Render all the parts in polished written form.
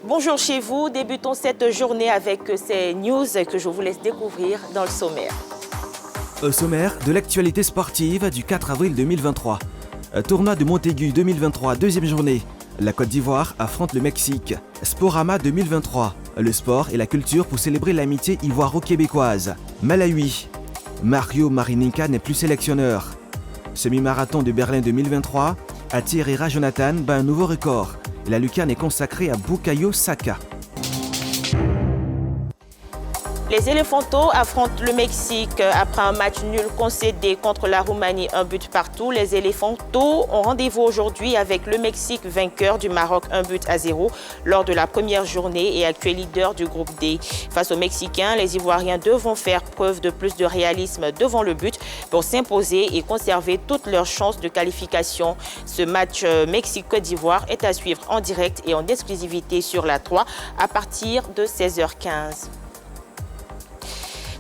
Bonjour chez vous, débutons cette journée avec ces news que je vous laisse découvrir dans le sommaire. Au sommaire de l'actualité sportive du 4 avril 2023. Tournoi de Montaigu 2023, deuxième journée. La Côte d'Ivoire affronte le Mexique. Sporama 2023. Le sport et la culture pour célébrer l'amitié ivoiro-québécoise. Malawi. Mario Marinica n'est plus sélectionneur. Semi-marathon de Berlin 2023. Herrera Jonathan bat un nouveau record. La lucarne est consacrée à Bukayo Saka. Les Éléphantos affrontent le Mexique après un match nul concédé contre la Roumanie, un but partout. Les Éléphantos ont rendez-vous aujourd'hui avec le Mexique, vainqueur du Maroc, 1-0 lors de la première journée et actuel leader du groupe D. Face aux Mexicains, les Ivoiriens devront faire preuve de plus de réalisme devant le but pour s'imposer et conserver toutes leurs chances de qualification. Ce match Mexique-Côte d'Ivoire est à suivre en direct et en exclusivité sur la 3 à partir de 16h15.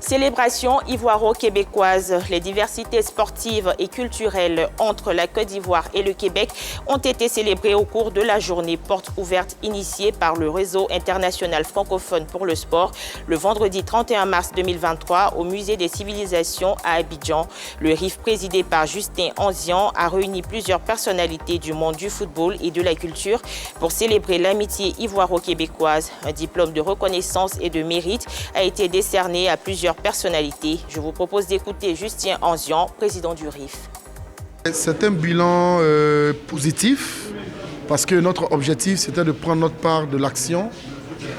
Célébration ivoiro-québécoise. Les diversités sportives et culturelles entre la Côte d'Ivoire et le Québec ont été célébrées au cours de la journée porte ouverte initiée par le Réseau international francophone pour le sport le vendredi 31 mars 2023 au Musée des civilisations à Abidjan. Le RIF présidé par Justin Anzian a réuni plusieurs personnalités du monde du football et de la culture pour célébrer l'amitié ivoiro-québécoise. Un diplôme de reconnaissance et de mérite a été décerné à plusieurs personnalités. Je vous propose d'écouter Justin Anzian, président du RIF. C'est un bilan positif parce que notre objectif c'était de prendre notre part de l'action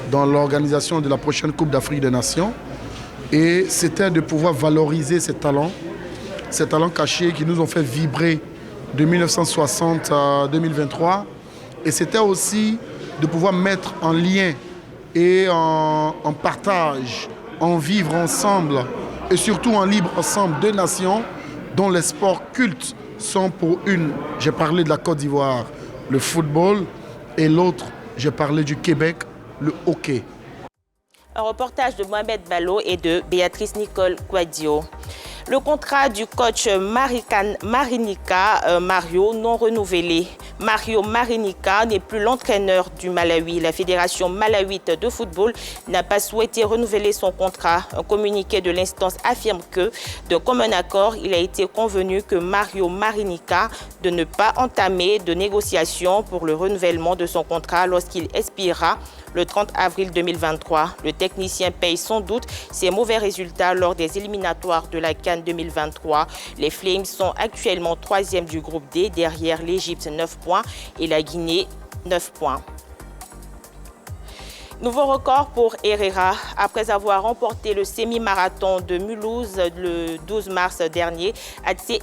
dans l'organisation de la prochaine Coupe d'Afrique des Nations et c'était de pouvoir valoriser ces talents cachés qui nous ont fait vibrer de 1960 à 2023 et c'était aussi de pouvoir mettre en lien et en partage, en vivre ensemble et surtout en libre ensemble deux nations dont les sports cultes sont pour une, j'ai parlé de la Côte d'Ivoire, le football et l'autre, j'ai parlé du Québec, le hockey. Un reportage de Mohamed Ballo et de Béatrice Nicole Quadio. Le contrat du coach Marinica Mario non renouvelé. Mario Marinica n'est plus l'entraîneur du Malawi. La fédération malawite de football n'a pas souhaité renouveler son contrat. Un communiqué de l'instance affirme que, de commun accord, il a été convenu que Mario Marinica de ne pas entamer de négociations pour le renouvellement de son contrat lorsqu'il expirera le 30 avril 2023. Le technicien paye sans doute ses mauvais résultats lors des éliminatoires de la CAN 2023. Les Flames sont actuellement 3e du groupe D derrière l'Égypte 9 points et la Guinée 9 points. Nouveau record pour Herrera. Après avoir remporté le semi-marathon de Mulhouse le 12 mars dernier,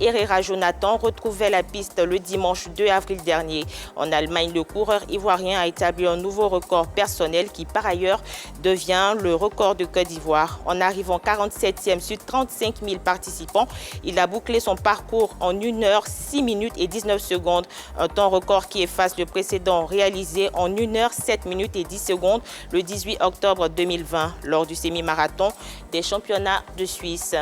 Herrera Jonathan retrouvait la piste le dimanche 2 avril dernier. En Allemagne, le coureur ivoirien a établi un nouveau record personnel qui par ailleurs devient le record de Côte d'Ivoire. En arrivant 47e sur 35 000 participants, il a bouclé son parcours en 1 heure 6 minutes et 19 secondes. Un temps record qui efface le précédent réalisé en 1 heure 7 minutes et 10 secondes le 18 octobre 2020 lors du semi-marathon des championnats de Suisse.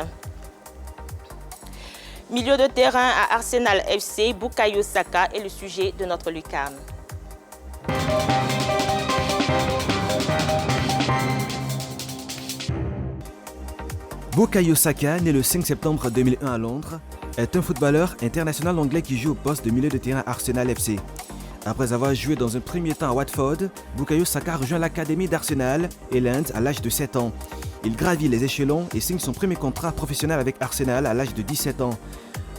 Milieu de terrain à Arsenal FC, Bukayo Saka est le sujet de notre lucarne. Bukayo Saka, né le 5 septembre 2001 à Londres, est un footballeur international anglais qui joue au poste de milieu de terrain à Arsenal FC. Après avoir joué dans un premier temps à Watford, Bukayo Saka rejoint l'académie d'Arsenal et l'Inde à l'âge de 7 ans. Il gravit les échelons et signe son premier contrat professionnel avec Arsenal à l'âge de 17 ans.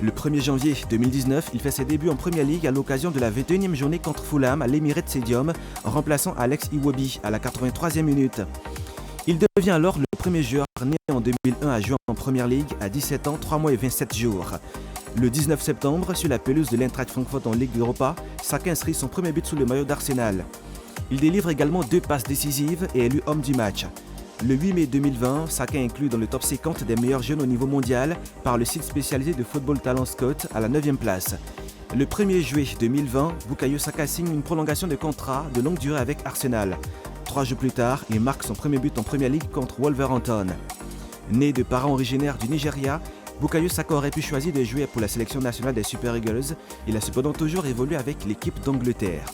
Le 1er janvier 2019, il fait ses débuts en Premier League à l'occasion de la 21e journée contre Fulham à l'Emirates Stadium, en remplaçant Alex Iwobi à la 83e minute. Il devient alors le premier joueur né en 2001 à jouer en Premier League à 17 ans, 3 mois et 27 jours. Le 19 septembre, sur la pelouse de l'Eintracht Francfort en Ligue d'Europa, Saka inscrit son premier but sous le maillot d'Arsenal. Il délivre également 2 passes décisives et est élu homme du match. Le 8 mai 2020, Saka est inclus dans le top 50 des meilleurs jeunes au niveau mondial par le site spécialisé de football talent Scout à la 9e place. Le 1er juillet 2020, Bukayo Saka signe une prolongation de contrat de longue durée avec Arsenal. 3 jours plus tard, il marque son premier but en Premier League contre Wolverhampton. Né de parents originaires du Nigeria, Bukayo Saka aurait pu choisir de jouer pour la sélection nationale des Super Eagles. Il a cependant toujours évolué avec l'équipe d'Angleterre.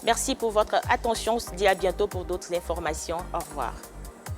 Merci pour votre attention. On se dit à bientôt pour d'autres informations. Au revoir.